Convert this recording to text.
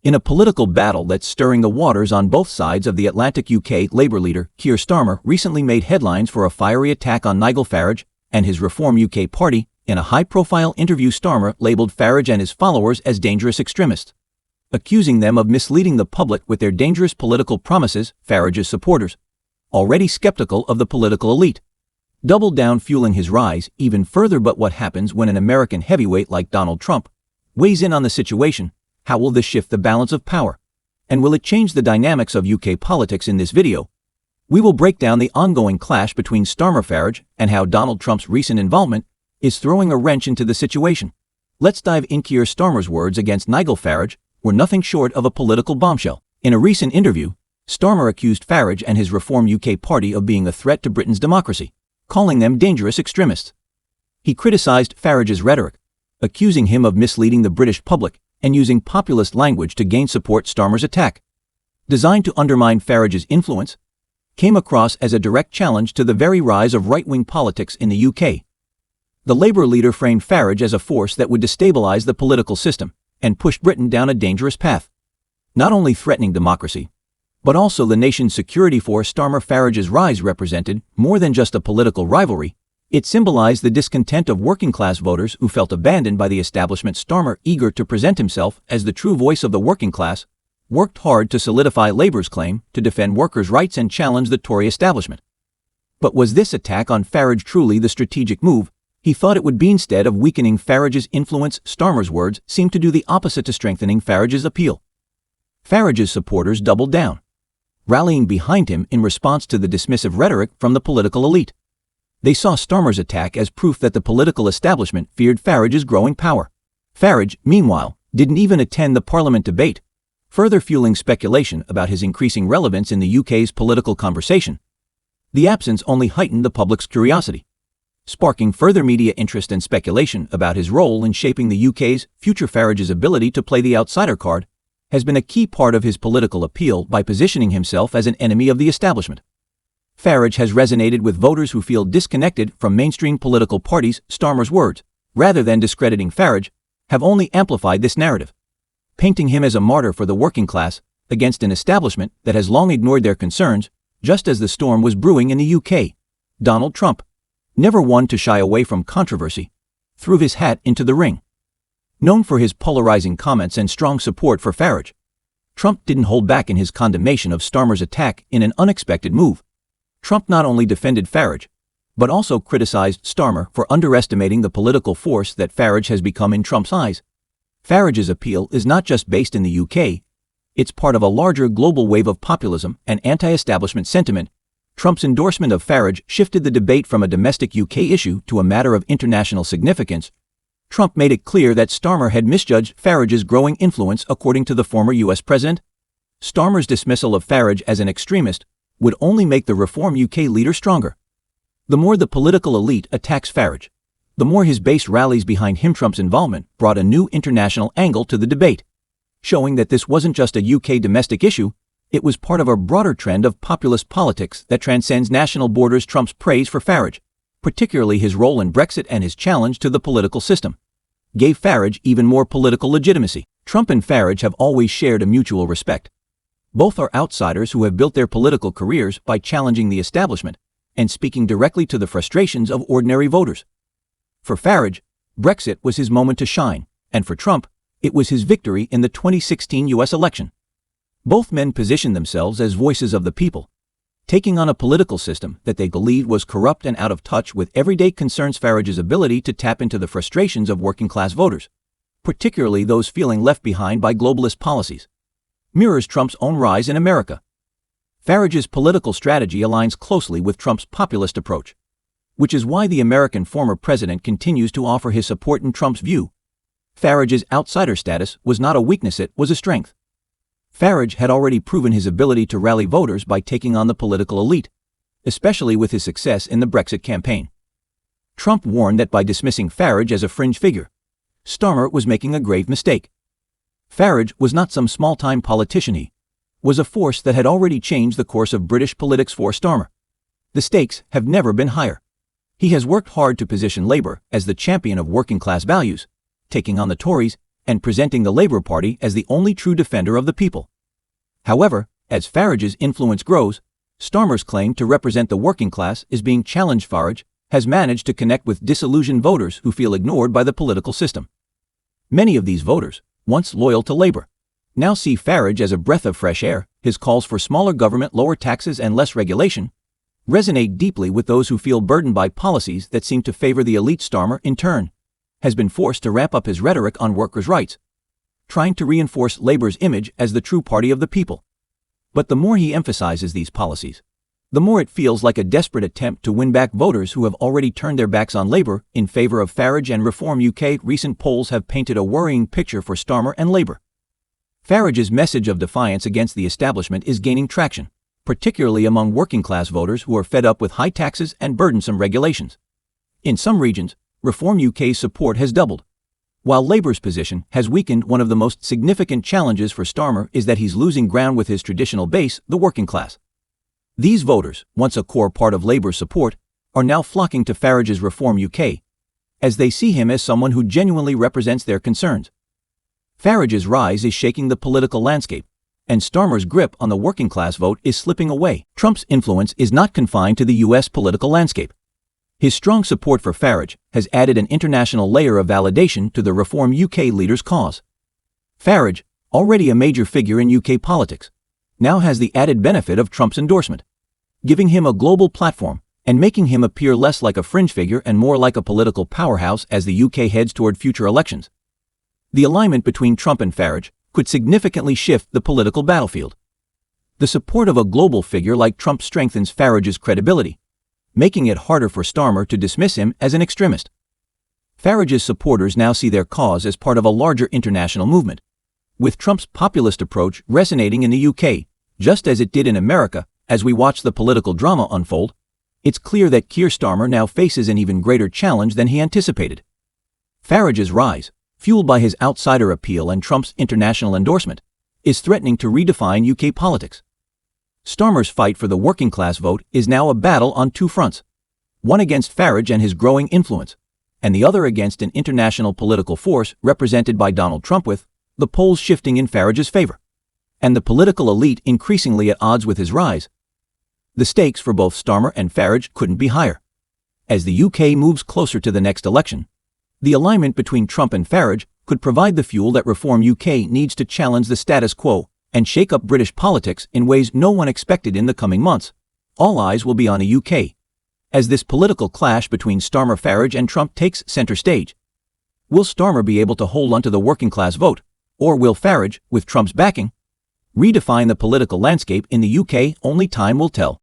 In a political battle that's stirring the waters on both sides of the Atlantic, UK Labour leader Keir Starmer recently made headlines for a fiery attack on Nigel Farage and his Reform UK party. In a high-profile interview, Starmer labelled Farage and his followers as dangerous extremists, accusing them of misleading the public with their dangerous political promises. Farage's supporters, already skeptical of the political elite, doubled down, fueling his rise even further. But what happens when an American heavyweight like Donald Trump weighs in on the situation? How will this shift the balance of power? And will it change the dynamics of UK politics? In this video, we will break down the ongoing clash between Starmer-Farage and how Donald Trump's recent involvement is throwing a wrench into the situation. Let's dive in. Keir Starmer's words against Nigel Farage were nothing short of a political bombshell. In a recent interview, Starmer accused Farage and his Reform UK party of being a threat to Britain's democracy, calling them dangerous extremists. He criticized Farage's rhetoric, accusing him of misleading the British public and using populist language to gain support. Starmer's attack, designed to undermine Farage's influence, came across as a direct challenge to the very rise of right-wing politics in the UK. The Labour leader framed Farage as a force that would destabilize the political system and push Britain down a dangerous path, not only threatening democracy, but also the nation's security. For Starmer-Farage's rise represented more than just a political rivalry. It symbolized the discontent of working-class voters who felt abandoned by the establishment. Starmer, eager to present himself as the true voice of the working class, worked hard to solidify Labour's claim to defend workers' rights and challenge the Tory establishment. But was this attack on Farage truly the strategic move he thought it would be? Instead of weakening Farage's influence, Starmer's words seemed to do the opposite to strengthening Farage's appeal. Farage's supporters doubled down, rallying behind him in response to the dismissive rhetoric from the political elite. They saw Starmer's attack as proof that the political establishment feared Farage's growing power. Farage, meanwhile, didn't even attend the Parliament debate, further fueling speculation about his increasing relevance in the UK's political conversation. The absence only heightened the public's curiosity, sparking further media interest and speculation about his role in shaping the UK's future. Farage's ability to play the outsider card has been a key part of his political appeal by positioning himself as an enemy of the establishment. Farage has resonated with voters who feel disconnected from mainstream political parties. Starmer's words, rather than discrediting Farage, have only amplified this narrative, painting him as a martyr for the working class against an establishment that has long ignored their concerns. Just as the storm was brewing in the UK, Donald Trump, never one to shy away from controversy, threw his hat into the ring. Known for his polarizing comments and strong support for Farage, Trump didn't hold back in his condemnation of Starmer's attack. In an unexpected move, Trump not only defended Farage, but also criticized Starmer for underestimating the political force that Farage has become in Trump's eyes. Farage's appeal is not just based in the UK, it's part of a larger global wave of populism and anti-establishment sentiment. Trump's endorsement of Farage shifted the debate from a domestic UK issue to a matter of international significance. Trump made it clear that Starmer had misjudged Farage's growing influence. According to the former US president, Starmer's dismissal of Farage as an extremist would only make the Reform UK leader stronger. The more the political elite attacks Farage, the more his base rallies behind him. Trump's involvement brought a new international angle to the debate, showing that this wasn't just a UK domestic issue, it was part of a broader trend of populist politics that transcends national borders. Trump's praise for Farage, particularly his role in Brexit and his challenge to the political system, gave Farage even more political legitimacy. Trump and Farage have always shared a mutual respect. Both are outsiders who have built their political careers by challenging the establishment and speaking directly to the frustrations of ordinary voters. For Farage, Brexit was his moment to shine, and for Trump, it was his victory in the 2016 US election. Both men positioned themselves as voices of the people, taking on a political system that they believed was corrupt and out of touch with everyday concerns. Farage's ability to tap into the frustrations of working-class voters, particularly those feeling left behind by globalist policies, mirrors Trump's own rise in America. Farage's political strategy aligns closely with Trump's populist approach, which is why the American former president continues to offer his support. In Trump's view, Farage's outsider status was not a weakness, it was a strength. Farage had already proven his ability to rally voters by taking on the political elite, especially with his success in the Brexit campaign. Trump warned that by dismissing Farage as a fringe figure, Starmer was making a grave mistake. Farage was not some small-time politician, he was a force that had already changed the course of British politics. For Starmer, the stakes have never been higher. He has worked hard to position Labour as the champion of working-class values. Taking on the Tories, and presenting the Labour Party as the only true defender of the people. However, as Farage's influence grows, Starmer's claim to represent the working class is being challenged. Farage has managed to connect with disillusioned voters who feel ignored by the political system. Many of these voters, once loyal to Labour, now see Farage as a breath of fresh air. His calls for smaller government, lower taxes, and less regulation resonate deeply with those who feel burdened by policies that seem to favor the elite. Starmer, in turn, has been forced to ramp up his rhetoric on workers' rights, trying to reinforce Labour's image as the true party of the people. But the more he emphasizes these policies, the more it feels like a desperate attempt to win back voters who have already turned their backs on Labour in favor of Farage and Reform UK. Recent polls have painted a worrying picture for Starmer and Labour. Farage's message of defiance against the establishment is gaining traction, particularly among working-class voters who are fed up with high taxes and burdensome regulations. In some regions, Reform UK's support has doubled, while Labour's position has weakened. One of the most significant challenges for Starmer is that he's losing ground with his traditional base, the working class. These voters, once a core part of Labour's support, are now flocking to Farage's Reform UK, as they see him as someone who genuinely represents their concerns. Farage's rise is shaking the political landscape, and Starmer's grip on the working-class vote is slipping away. Trump's influence is not confined to the U.S. political landscape. His strong support for Farage has added an international layer of validation to the Reform UK leader's cause. Farage, already a major figure in UK politics, now has the added benefit of Trump's endorsement, giving him a global platform and making him appear less like a fringe figure and more like a political powerhouse as the UK heads toward future elections. The alignment between Trump and Farage could significantly shift the political battlefield. The support of a global figure like Trump strengthens Farage's credibility, making it harder for Starmer to dismiss him as an extremist. Farage's supporters now see their cause as part of a larger international movement, with Trump's populist approach resonating in the UK, just as it did in America. As we watch the political drama unfold, it's clear that Keir Starmer now faces an even greater challenge than he anticipated. Farage's rise, fueled by his outsider appeal and Trump's international endorsement, is threatening to redefine UK politics. Starmer's fight for the working-class vote is now a battle on two fronts, one against Farage and his growing influence, and the other against an international political force represented by Donald Trump, with the polls shifting in Farage's favor, and the political elite increasingly at odds with his rise. The stakes for both Starmer and Farage couldn't be higher. As the UK moves closer to the next election, the alignment between Trump and Farage could provide the fuel that Reform UK needs to challenge the status quo and shake up British politics in ways no one expected. In the coming months, all eyes will be on the UK, as this political clash between Starmer, Farage, and Trump takes center stage. Will Starmer be able to hold onto the working-class vote, or will Farage, with Trump's backing, redefine the political landscape in the UK? Only time will tell.